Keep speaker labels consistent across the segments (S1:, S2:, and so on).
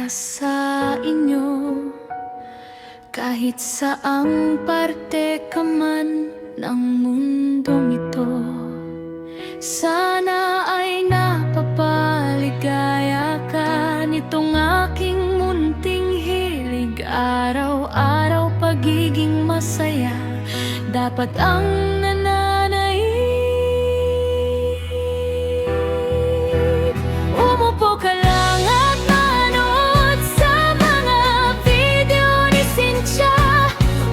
S1: para sa inyo. Kahit saang parte ka man ng mundong ito, sana ay napapaligaya ka nitong aking munting hilig. Araw-araw pagiging masaya dapat ang nananaig. Umupo ka lang at manood sa mga video ni Cynthia.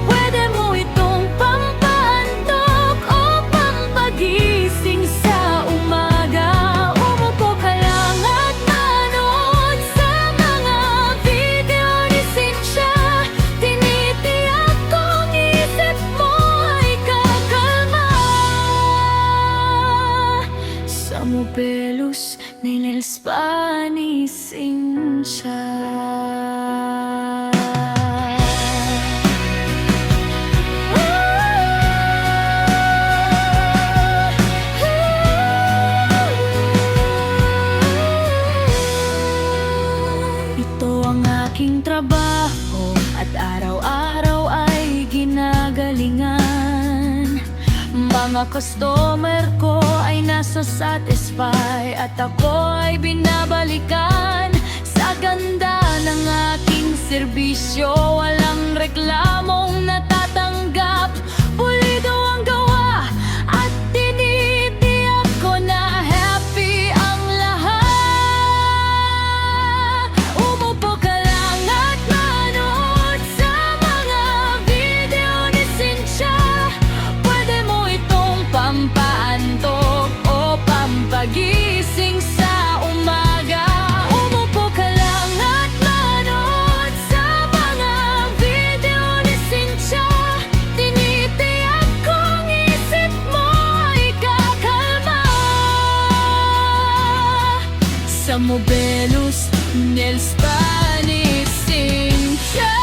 S1: Pwede mo itong pampaantok o pampagising sa umaga. Umupo ka lang at manood sa mga video ni Cynthia. Tinitiyak kong isip mo ay kakalma. Sa Mobelos Nail Spa ni Cynthia. Ito ang aking trabaho at araw-araw ay ginagalingan. Mga customer ko ay nasa-satisfy at ako ay binabalikan. Sa ganda ng aking serbisyo, walang reklamong natatanggap. Pulido ang gawa at tinitiyak ko na happy ang lahat. Umupo ka lang at manood sa mga video ni Cynthia. Pwede mo itong pampaantok o pampagising sa umaga. Umupo ka lang at manood sa mga video ni Cynthia. Tinitiyak kong isip mo ay kakalma. Sa Mobelos Nail Spa ni Cynthia.